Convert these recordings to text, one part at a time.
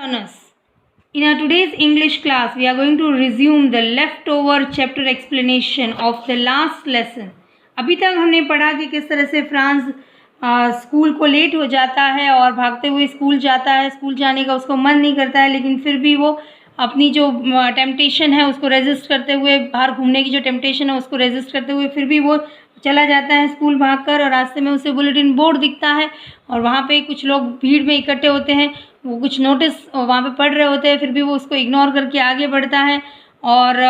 Learners. In our today's English class, we are going to resume the leftover chapter explanation of the last lesson. अभी तक हमने पढ़ा कि किस तरह से फ्रांस स्कूल को लेट हो जाता है और भागते हुए स्कूल जाता है। स्कूल जाने का उसको मन नहीं करता है, लेकिन फिर भी वो अपनी जो टेम्पटेशन है उसको रेजिस्ट करते हुए, बाहर घूमने की जो टेम्पटेशन है उसको रेजिस्ट करते हुए फिर भी वो चला जाता है स्कूल भागकर। और रास्ते में उसे बुलेटिन बोर्ड दिखता है और वहाँ पे कुछ लोग भीड़ में इकट्ठे होते हैं, वो कुछ नोटिस वहाँ पे पढ़ रहे होते हैं, फिर भी वो उसको इग्नोर करके आगे बढ़ता है और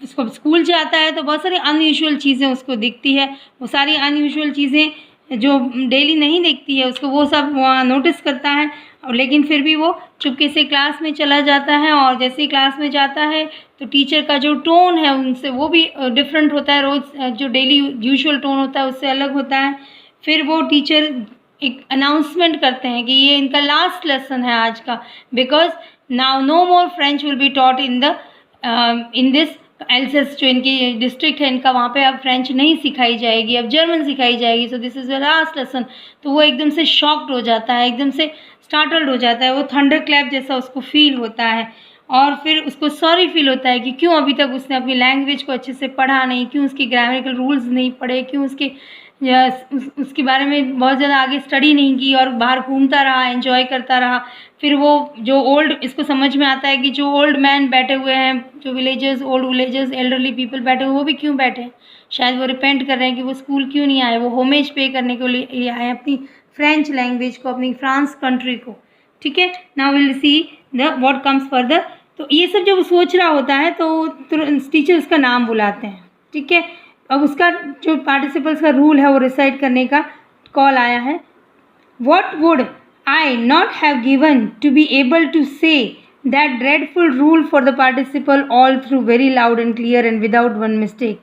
उसको स्कूल जाता है तो बहुत सारी अनयूजुअल चीज़ें उसको दिखती है। वो सारी अनयूजुअल चीज़ें जो डेली नहीं दिखती है उसको वो सब वहाँ नोटिस करता है, और लेकिन फिर भी वो चुपके से क्लास में चला जाता है। और जैसे ही क्लास में जाता है तो टीचर का जो टोन है उनसे वो भी डिफरेंट होता है, रोज़ जो डेली यूजुअल टोन होता है उससे अलग होता है। फिर वो टीचर एक अनाउंसमेंट करते हैं कि ये इनका लास्ट लेसन है आज का, because now no more French will be taught in this Alsace, जो इनकी डिस्ट्रिक्ट है इनका, वहाँ पे अब फ्रेंच नहीं सिखाई जाएगी, अब जर्मन सिखाई जाएगी। So this is the last lesson. तो वो एकदम से शॉक्ड हो जाता है, एकदम से स्टार्टल्ड हो जाता है, वो थंडर क्लैप जैसा उसको फील होता है। और फिर उसको सॉरी फील होता है कि क्यों अभी तक उसने अपनी लैंग्वेज को अच्छे से पढ़ा नहीं, क्यों उसकी ग्रामेटिकल रूल्स नहीं पढ़े, क्यों उसके बारे में बहुत ज़्यादा आगे स्टडी नहीं की और बाहर घूमता रहा, एंजॉय करता रहा। फिर वो जो इसको समझ में आता है कि जो ओल्ड मैन बैठे हुए हैं, जो ओल्ड विलेजर्स एल्डरली पीपल बैठे हुए, वो भी क्यों बैठे हैं, शायद वो रिपेंट कर रहे हैं कि वो स्कूल क्यों नहीं आए, वो होमेज पे करने के लिए आए अपनी फ्रेंच लैंग्वेज को, अपनी फ्रांस कंट्री को। ठीक है, now will see the what comes further. तो ये सब जब सोच रहा होता है तो तुरंत टीचर उसका नाम बुलाते हैं। ठीक है, अब उसका जो पार्टिसिपल्स का रूल है वो रिसाइट करने का कॉल आया है। What would I not have given to be able to say that dreadful rule for the participle all through very loud and clear and without one mistake,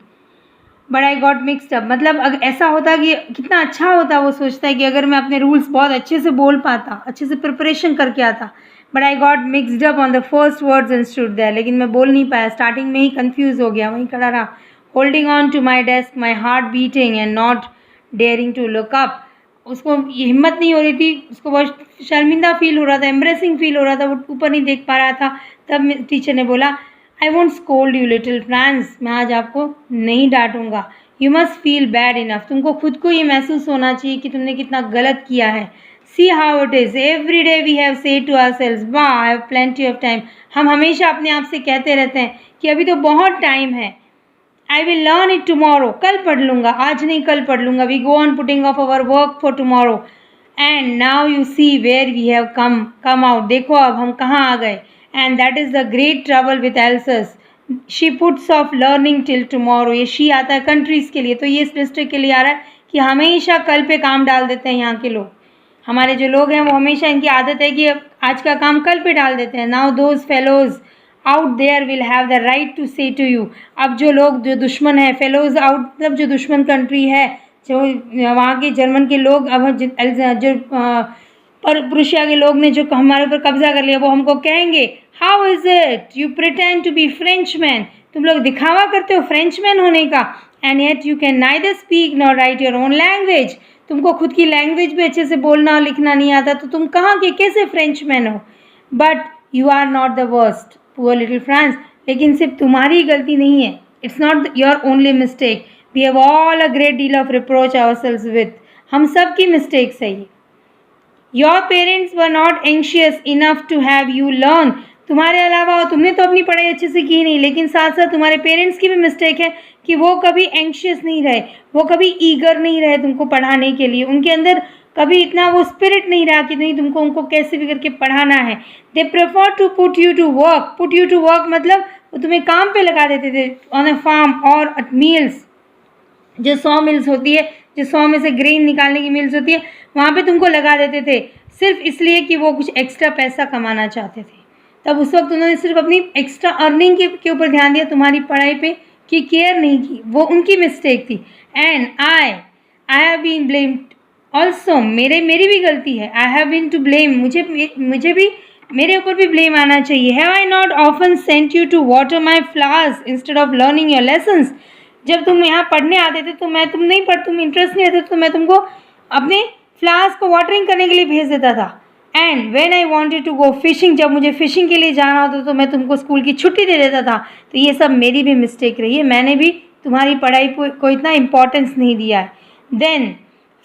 but I got mixed up। मतलब अगर ऐसा होता कि कितना अच्छा होता, वो सोचता है कि अगर मैं अपने रूल्स बहुत अच्छे से बोल पाता, अच्छे से प्रिपरेशन करके आता, but I got mixed up on the first words and stood there. लेकिन मैं बोल नहीं पाया, स्टार्टिंग में ही कंफ्यूज हो गया, वहीं खड़ा रहा। Holding on to my desk, my heart beating and not daring to look up. उसको ये हिम्मत नहीं हो रही थी, उसको बहुत शर्मिंदा फील हो रहा था, एम्ब्रेसिंग फील हो रहा था, वो ऊपर नहीं देख पा रहा था। तब टीचर ने बोला, I won't scold you little Franz, मैं आज आपको नहीं डांटूंगा। You must feel bad enough, तुमको खुद को ये महसूस होना चाहिए कि तुमने कितना गलत किया है। See how it is, every day we have said to ourselves, वाह I have plenty of time. हम हमेशा अपने आप से कहते रहते हैं कि अभी तो बहुत टाइम है। I will learn it tomorrow, कल पढ़ लूँगा, आज नहीं कल पढ़ लूँगा। We go on putting off our work for tomorrow, and now you see where we have come out। देखो अब हम कहाँ आ गए। And that is the great trouble with Alsace, she puts off learning till tomorrow। ये she आता है countries के लिए, तो ये इस डिस्ट्रिक्ट के लिए आ रहा है कि हमेशा कल पे काम डाल देते हैं। यहाँ के लोग, हमारे जो लोग हैं वो हमेशा, इनकी आदत है कि आज का काम कल पे डाल देते हैं। Now those fellows out there will have the right to say to you. अब जो लोग, जो दुश्मन है, फेलोज आउट मतलब जो दुश्मन कंट्री है, जो वहाँ के जर्मन के लोग, अब जो प्रुशिया के लोग ने जो हमारे ऊपर कब्जा कर लिया, वो हमको कहेंगे, how is it you pretend to be Frenchman, तुम लोग दिखावा करते हो फ्रेंच मैन होने का, and yet you can neither speak nor write your own language. तुमको खुद की लैंग्वेज भी अच्छे से बोलना और लिखना नहीं आता, तो तुम कहाँ के कैसे फ्रेंच मैन हो। But you are not the worst poor little Franz, लेकिन सिर्फ तुम्हारी गलती नहीं है। It's not your only mistake, we have all a great deal of reproach ourselves with, हम सब की मिस्टेक्स है ये। Your parents were not anxious enough to have you learn, तुम्हारे अलावा तुमने तो अपनी पढ़ाई अच्छे से की नहीं, लेकिन साथ साथ तुम्हारे पेरेंट्स की भी मिस्टेक है कि वो कभी एंशियस नहीं रहे, वो कभी ईगर नहीं रहे तुमको पढ़ाने के लिए। उनके अंदर कभी इतना वो स्पिरिट नहीं रहा कि नहीं तुमको उनको कैसे भी करके पढ़ाना है। They prefer to put you to work, put you to work मतलब वो तुम्हें काम पे लगा देते थे, ऑन अ फार्म और एट मिल्स, जो 100 मिल्स होती है, जो 100 में से ग्रेन निकालने की मिल्स होती है, वहाँ पे तुमको लगा देते थे, सिर्फ इसलिए कि वो कुछ एक्स्ट्रा पैसा कमाना चाहते थे। तब उस वक्त उन्होंने सिर्फ अपनी एक्स्ट्रा अर्निंग के ऊपर ध्यान दिया, तुम्हारी पढ़ाई पे की केयर नहीं की, वो उनकी मिस्टेक थी। And I have been blamed also, मेरी भी गलती है। I have been to blame, मुझे भी, मेरे ऊपर भी ब्लेम आना चाहिए। Have I not often sent you to water my flowers instead of learning your lessons, जब तुम यहाँ पढ़ने आते थे तो तुम इंटरेस्ट नहीं लेते तो मैं तुमको अपने फ्लावर्स को वाटरिंग करने के लिए भेज देता था। And when I wanted to go fishing, जब मुझे फिशिंग के लिए जाना होता तो मैं तुमको स्कूल की छुट्टी दे देता था। तो ये सब मेरी भी मिस्टेक रही है, मैंने भी तुम्हारी पढ़ाई को इतना इंपॉर्टेंस नहीं दिया है। Then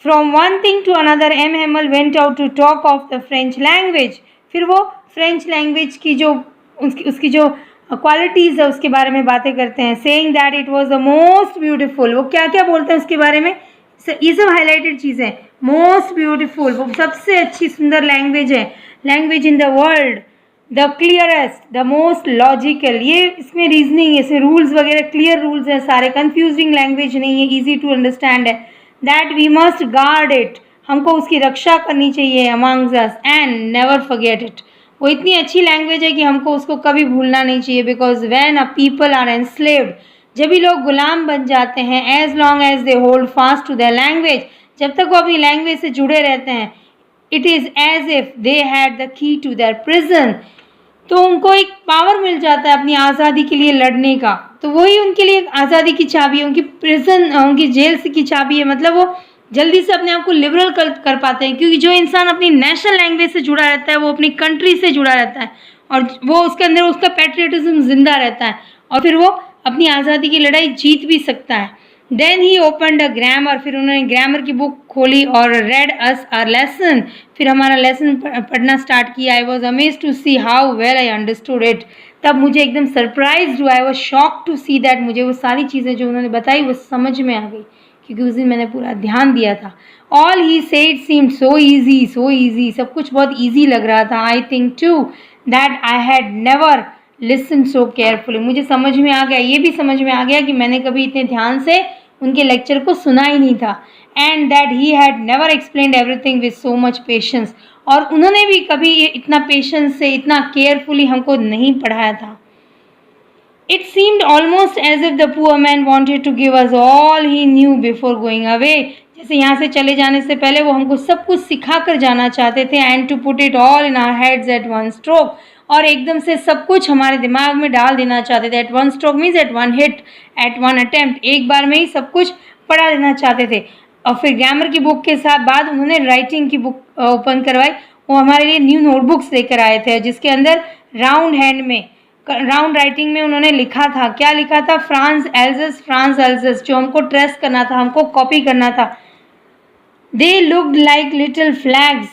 from one thing to another M Hamel went out to talk of the French language. फिर वो फ्रेंच लैंग्वेज की जो उसकी जो क्वालिटीज़ है उसके बारे में बातें करते हैं। Saying that it was the most beautiful, वो क्या क्या बोलते हैं उसके बारे में, ये सब हाईलाइटेड चीज़ें। मोस्ट ब्यूटिफुल, वो सबसे अच्छी सुंदर लैंग्वेज है, language in the world, the clearest, the most logical, ये इसमें रीजनिंग, इसमें रूल्स वगैरह क्लियर रूल्स हैं सारे, कंफ्यूजिंग लैंग्वेज नहीं है, ईजी टू अंडरस्टैंड है। That we must guard it, हमको उसकी रक्षा करनी चाहिए amongst us, and never forget it, वो इतनी अच्छी लैंग्वेज है कि हमको उसको कभी भूलना नहीं चाहिए। Because when a people are enslaved, जब भी लोग गुलाम बन जाते हैं, as long as they hold fast to their language, जब तक वो अपनी लैंग्वेज से जुड़े रहते हैं, it is as if they had the key to their prison, तो उनको एक पावर मिल जाता है अपनी आज़ादी के लिए लड़ने का। तो वही उनके लिए आज़ादी की चाबी है, उनकी प्रिजन, उनकी जेल से की चाबी है। मतलब वो जल्दी से अपने आप को लिबरल कर पाते हैं, क्योंकि जो इंसान अपनी नेशनल लैंग्वेज से जुड़ा रहता है वो अपनी कंट्री से जुड़ा रहता है, और वो उसके अंदर उसका पैट्रियटिज्म जिंदा रहता है, और फिर वो अपनी आज़ादी की लड़ाई जीत भी सकता है। Then he opened a grammar, फिर उन्होंने ग्रामर की बुक खोली और रेड अस आर लेसन, फिर हमारा लेसन पढ़ना स्टार्ट किया। I was amazed to see how well I understood it, तब मुझे एकदम सरप्राइज हुआ, I was shock to see that, मुझे वो सारी चीज़ें जो उन्होंने बताई वो समझ में आ गई, क्योंकि उस दिन मैंने पूरा ध्यान दिया था। All he said seemed so easy, सब कुछ बहुत ईजी लग रहा था। I think too that I had never listen so carefully, मुझे समझ में आ गया, ये भी समझ में आ गया कि मैंने कभी इतने ध्यान से उनके लेक्चर को सुना ही नहीं था। And that he had never explained everything with so much patience, और उन्होंने भी कभी ये इतना पेशेंस से, इतना केयरफुली हमको नहीं पढ़ाया था। It seemed almost as if the poor man wanted to give us all he knew before going away. जैसे यहाँ से चले जाने से पहले वो हमको सब कुछ सिखा कर जाना चाहते थे, and to put it all in our heads at one stroke, और एकदम से सब कुछ हमारे दिमाग में डाल देना चाहते थे। at one stroke means at one hit, at one attempt, एक बार में ही सब कुछ पढ़ा देना चाहते थे। और फिर ग्रामर की बुक के साथ बाद उन्होंने राइटिंग की बुक ओपन करवाई, वो हमारे लिए न्यू नोटबुक्स लेकर आए थे, जिसके अंदर राउंड हैंड में, राउंड राइटिंग में उन्होंने लिखा था, क्या लिखा था, फ्रांस एल्जस, जो हमको ट्रेस करना था, हमको कॉपी करना था। They looked like little flags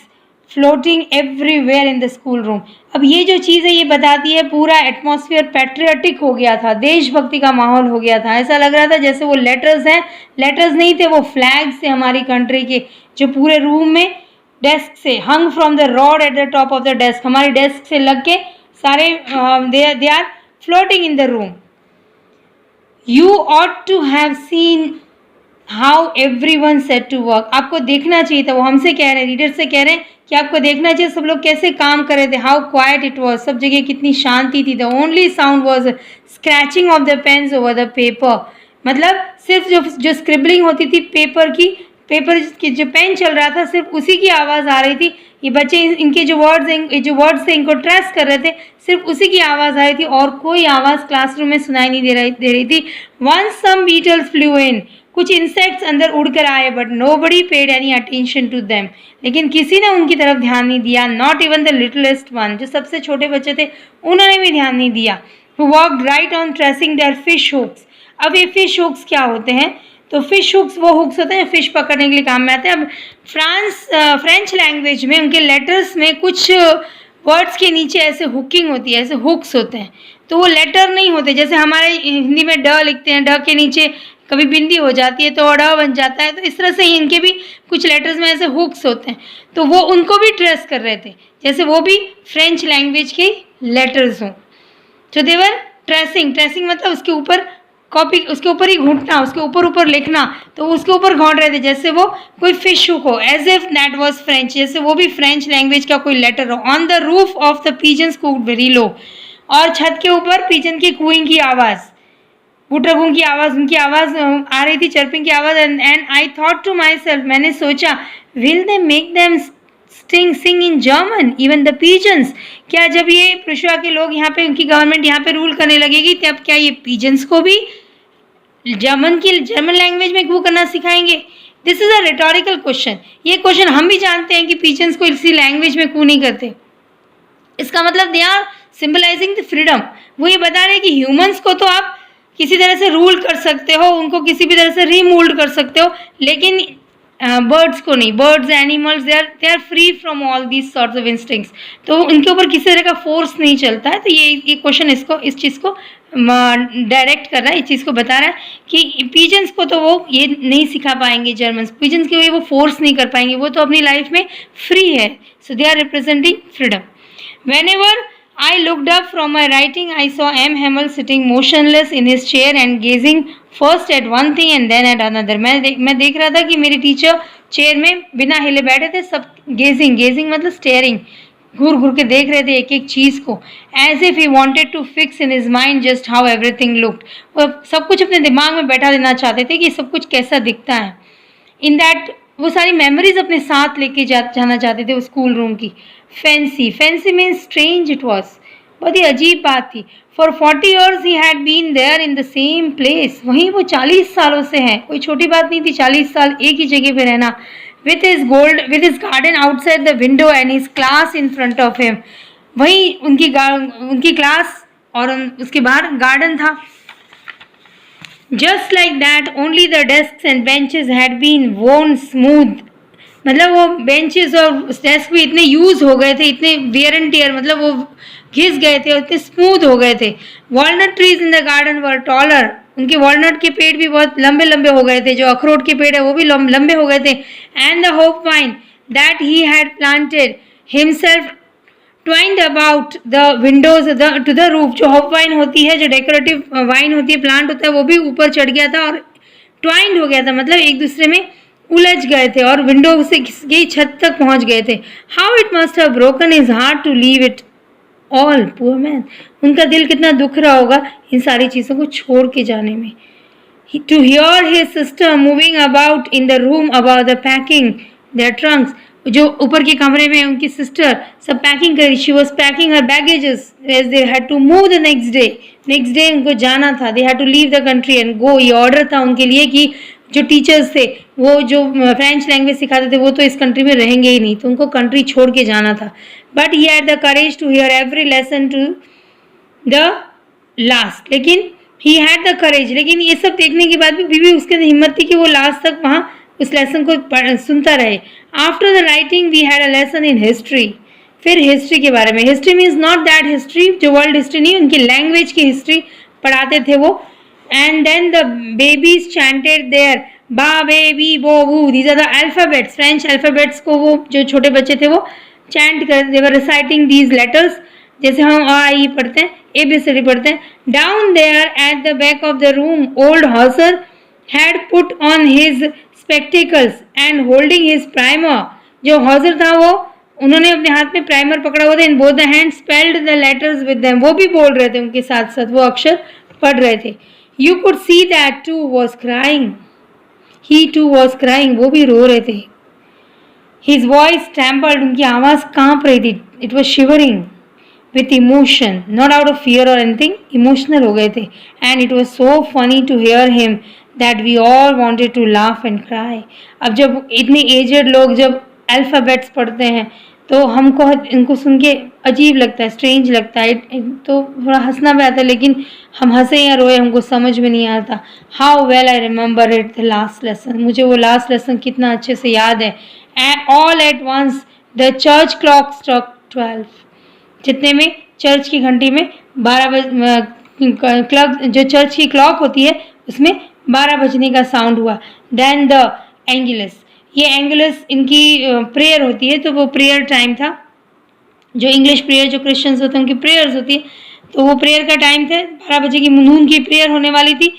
floating everywhere in the school room. अब ये जो चीज़ है ये बताती है पूरा एटमॉस्फेयर पैट्रियटिक हो गया था, देशभक्ति का माहौल हो गया था। ऐसा लग रहा था जैसे वो लेटर्स हैं, लेटर्स नहीं थे, वो फ्लैग्स थे हमारी कंट्री के, जो पूरे रूम में डेस्क से hung from the rod at the top of the desk, हमारी डेस्क से लग के सारे they are floating in the room. You ought to have seen how everyone set to work, आपको देखना चाहिए था, वो हमसे कह रहे हैं, रीडर से कह रहे हैं कि आपको देखना चाहिए सब लोग कैसे काम कर रहे थे। हाउ क्वाइट इट वॉज, सब जगह कितनी शांति थी। The only sound was scratching of the pens over the paper, मतलब सिर्फ जो स्क्रिबलिंग होती थी पेपर की जो पेन चल रहा था, सिर्फ उसी की आवाज़ आ रही थी। ये बच्चे इनके जो वर्ड्स थे इनको ट्रेस कर रहे थे, सिर्फ उसी की आवाज़ आ रही थी, और कोई आवाज़ क्लासरूम में सुनाई नहीं दे रही थी। Once some beetles flew in, कुछ इंसेक्ट्स अंदर उड़कर आए, but nobody paid any attention to them, लेकिन किसी ने उनकी तरफ ध्यान नहीं दिया। Not even the littlest one, जो सबसे छोटे बच्चे थे उन्होंने भी ध्यान नहीं दिया। Who walked right on tracing their fish hooks. अब ये फिश हुक्स क्या होते हैं, तो फिश हुक्स वो हुक्स होते हैं फिश पकड़ने के लिए काम में आते हैं। अब फ्रेंच लैंग्वेज में उनके लेटर्स में कुछ वर्ड्स के नीचे ऐसे हुकिंग होती है, ऐसे हुक्स होते हैं, तो वो लेटर नहीं होते, जैसे हमारे हिंदी में ड लिखते हैं, ड के नीचे कभी बिंदी हो जाती है तो ड बन जाता है, तो इस तरह से इनके भी कुछ लेटर्स में ऐसे हुक्स होते हैं, तो वो उनको भी ट्रेस कर रहे थे, जैसे वो भी फ्रेंच लैंग्वेज के लेटर्स हों। तो देवर ट्रेसिंग मतलब उसके ऊपर कॉपी, उसके ऊपर ही घूंटना, उसके ऊपर लिखना, तो उसके ऊपर घोंट रहे थे जैसे वो कोई फिश हुक हो, as if that was French, जैसे वो भी फ्रेंच लैंग्वेज का कोई लेटर हो। On the roof of the pigeons cooed very low, और छत के ऊपर पिजन की कूइंग की आवाज़, बुटरगुम की आवाज़, उनकी आवाज़ आ रही थी, चर्पिंग की आवाज़। And I thought to myself, मैंने सोचा, will they make them sing in German even the pigeons, क्या जब ये पेशवा के लोग यहाँ पे, उनकी गवर्नमेंट यहाँ पे रूल करने लगेगी, तब क्या ये पिजन्स को भी जर्मन लैंग्वेज में वो करना सिखाएंगे। This is a rhetorical question. ये क्वेश्चन हम भी जानते हैं कि पिजन्स को इसी लैंग्वेज में क्यों नहीं करते। इसका मतलब they are symbolising the freedom. वो ये बता रहे हैं कि ह्यूमंस को तो आप किसी तरह से रूल कर सकते हो, उनको किसी भी तरह से रीमोल्ड कर सकते हो, लेकिन बर्ड्स को नहीं। Birds, animals, they are free from all these sorts of instincts. तो उनके ऊपर किसी तरह का फोर्स नहीं चलता है। तो ये क्वेश्चन इस चीज़ को डायरेक्ट कर रहा है, इस चीज़ को बता रहा है कि पिजन्स को तो वो ये नहीं सिखा पाएंगे, जर्मन्स पिजन्स के लिए वो फोर्स नहीं कर पाएंगे, वो तो अपनी लाइफ में फ्री है। So they are representing freedom. Whenever I looked up from my writing, I saw M. Hamel sitting motionless in his chair and gazing first at one thing and then at another. मैं देख रहा था कि मेरी teacher chair में बिना हिले बैठे थे, सब गेजिंग मतलब स्टेयरिंग, घूर घूर के देख रहे थे एक एक चीज़ को, as if he wanted to fix in his mind just how everything looked. वो सब कुछ अपने दिमाग में बैठा देना चाहते थे कि सब कुछ कैसा दिखता है। इन दैट वो सारी मेमोरीज अपने साथ लेके जाना चाहते थे उस स्कूल रूम की। Fancy means strange it was, बहुत ही अजीब बात थी। For 40 years he had been there in the same place. वहीं वो 40 सालों से हैं, कोई छोटी बात नहीं थी 40 साल एक ही जगह पे रहना। with his garden outside the window and his class in front of him। वहीं उनकी क्लास और उसके बाहर गार्डन था। Just like that, only the desks and benches had been worn smooth। मतलब वो बेंचेस और डेस्क भी इतने यूज हो गए थे, इतने वियर एंड टियर, मतलब वो घिस गए थे और इतने स्मूथ हो गए थे। Walnut trees in the garden were taller. उनके वॉलनट के पेड़ भी बहुत लंबे लंबे हो गए थे, जो अखरोट के पेड़ है वो भी लंबे हो गए थे। And the hop vine that he had planted himself twined about the windows to the roof. जो होप वाइन होती है, जो डेकोरेटिव वाइन होती है, प्लांट होता है, वो भी ऊपर चढ़ गया था और ट्वाइंड हो गया था, मतलब एक दूसरे में उलझ गए थे और विंडो से गई छत तक पहुंच गए थे। How it must have broken his heart to leave it all, poor man. उनका दिल कितना दुख रहा होगा इन सारी चीज़ों को छोड़ के जाने में। To hear his sister moving about in the room about the packing their trunks. जो ऊपर के कमरे में उनकी सिस्टर सब पैकिंग करी, she was packing her baggages as they had to move the next day उनको जाना था। They had to leave the country and go. ये ऑर्डर था उनके लिए कि जो टीचर्स थे, वो जो फ्रेंच लैंग्वेज सिखाते थे, वो तो इस कंट्री में रहेंगे ही नहीं, तो उनको कंट्री छोड़ के जाना था। But he had the courage to hear every lesson to the last. लेकिन ही हैड द करेज, लेकिन ये सब देखने के बाद भी उसके अंदर हिम्मत थी कि वो लास्ट तक वहाँ उस लेसन को सुनता रहे। After the writing we had a lesson in history. फिर हिस्ट्री के बारे में, history means not that history जो वर्ल्ड हिस्ट्री नहीं, उनकी लैंग्वेज की हिस्ट्री पढ़ाते थे वो। And then the babies chanted their ba be bi bo bu, these are the alphabets, French alphabets को वो जो छोटे बच्चे थे वो चैंट कर, they were reciting these letters, जैसे हम आ ई पढ़ते हैं, ABCD पढ़ते हैं। Down there at the back of the room old Hauser had put on his spectacles and holding his primer. जो हॉजर था वो, उन्होंने अपने हाथ में प्राइमर पकड़ा हुआ था, in both the hand spelled the letters with them. वो भी बोल रहे थे उनके साथ साथ, वो अक्षर पढ़ रहे थे। You could see that too was crying, he too was crying, वो भी रो रहे थे। हिज वॉइस ट्रैम्पल्ड, उनकी आवाज़ कांप रही थी। It was shivering with emotion, not out of fear or anything, emotional हो गए थे। and it was so funny to hear him that we all wanted to laugh and cry। अब जब इतने एजेड लोग जब अल्फ़ाबेट्स पढ़ते हैं तो हमको इनको सुन के अजीब लगता है, स्ट्रेंज लगता है, तो थोड़ा हंसना भी आता है, लेकिन हम हंसे या रोए हमको समझ में नहीं आता। How well I remember it the last lesson, मुझे वो लास्ट लेसन कितना अच्छे से याद है। And all at once the church clock struck 12। जितने में चर्च की घंटी में 12 क्लॉक, जो चर्च की क्लॉक होती है उसमें 12 बजने का साउंड हुआ। देन द एंगुलस, ये एंगुलस इनकी प्रेयर होती है, तो वो प्रेयर टाइम था। जो इंग्लिश प्रेयर, जो क्रिश्चियंस होते हैं उनकी प्रेयर्स होती है, तो वो प्रेयर का टाइम था। 12 बजे की नून की प्रेयर होने वाली थी।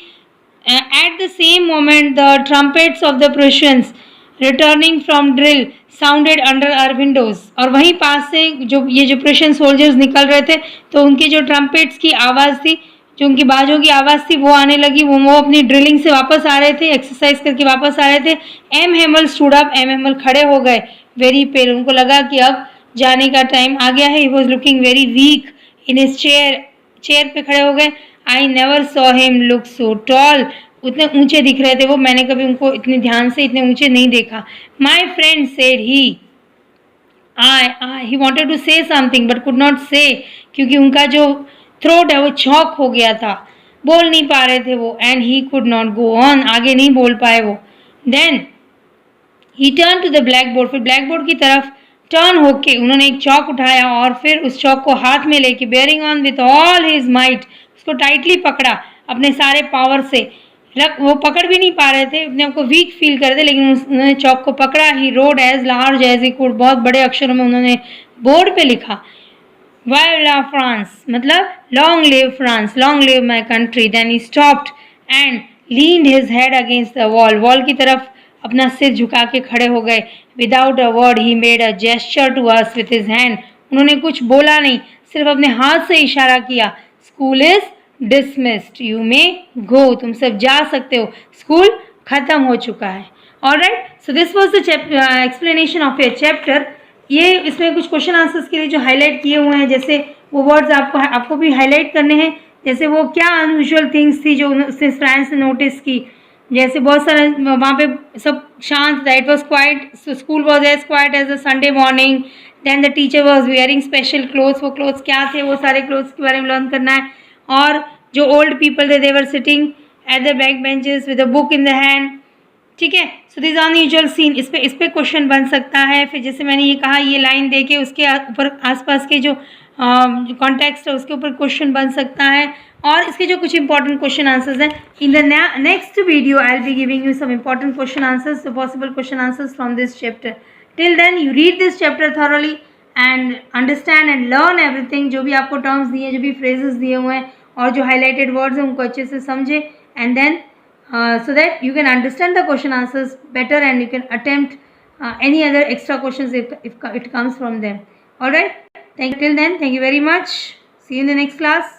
At the same moment the trumpets of the Prussians returning from drill sounded under our windows. और वहीं पास से जो प्रेशियन सोल्जर्स निकल रहे थे, तो उनके जो ट्रम्पेट्स की आवाज़ थी, जो उनकी बाजों की आवाज़ थी, वो आने लगी। वो अपनी ड्रिलिंग से वापस आ रहे थे, एक्सरसाइज करके वापस आ रहे थे। M Hemal stood up, M Hemal खड़े हो गए, वेरी पेल, उनको लगा कि अब जाने का टाइम आ गया है। He was looking very weak in his chair पे खड़े हो गए। I never saw him look so tall, उतने ऊंचे दिख रहे थे वो, मैंने कभी उनको इतने ध्यान से इतने ऊंचे नहीं देखा। My friend said he wanted to say something but could not say, क्योंकि उनका जो थ्रोट है वो चौक हो गया था, बोल नहीं पा रहे थे वो, and he could not go on, आगे नहीं बोल पाए वो। Then he turn to the blackboard, फिर ब्लैक बोर्ड की तरफ टर्न होके उन्होंने एक चौक उठाया और फिर उस चौक को हाथ में लेके bearing on with all his might, उसको टाइटली पकड़ा अपने सारे पावर से। वो पकड़ भी नहीं पा रहे थे, अपने आप को वीक फील कर रहे थे, लेकिन उन्होंने चौक को पकड़ा। He wrote as large as he could, बहुत बड़े अक्षरों में उन्होंने बोर्ड पे लिखा वाइला फ्रांस, मतलब long live France, long live my country. Then he stopped and leaned his head against the wall, wall की तरफ अपना सिर झुका के खड़े हो गए। Without a word he made a gesture to us with his hand, उन्होंने कुछ बोला नहीं, सिर्फ अपने हाथ से इशारा किया। School is dismissed, you may go, तुम सब जा सकते हो, स्कूल खत्म हो चुका है। Alright, so this was the explanation of A chapter. ये इसमें कुछ क्वेश्चन आंसर्स के लिए जो हाईलाइट किए हुए हैं, जैसे वो वर्ड्स आपको भी हाईलाइट करने हैं, जैसे वो क्या अनयूजुअल थिंग्स थी जो उसने फ्रांस ने नोटिस की, जैसे बहुत सारे वहाँ पे सब शांत था, it was quiet, school was as quiet as a Sunday morning. Then the teacher was wearing special clothes, वो क्लोथ्स क्या थे, वो सारे क्लोथ्स के बारे में लर्न करना है। और जो ओल्ड पीपल थे they were sitting at the back benches with a book in the hand, ठीक है। सो दिस अनयूजुअल सीन, इस पे क्वेश्चन बन सकता है। फिर जैसे मैंने ये कहा, ये लाइन देके उसके ऊपर आसपास के जो कॉन्टेक्स्ट है उसके ऊपर क्वेश्चन बन सकता है। और इसके जो कुछ इंपॉर्टेंट क्वेश्चन आंसर्स हैं, in the next video I will be giving you some important question answers, possible question answers from this chapter. Till then you read this chapter thoroughly and understand and learn everything, जो भी आपको terms दिए, जो भी phrases दिए हुए हैं और जो हाईलाइटेड वर्ड्स हैं उनको अच्छे से समझे, and then so that you can understand the question answers better and you can attempt any other extra questions if it comes from them. All right, till then, thank you very much. See you in the next class.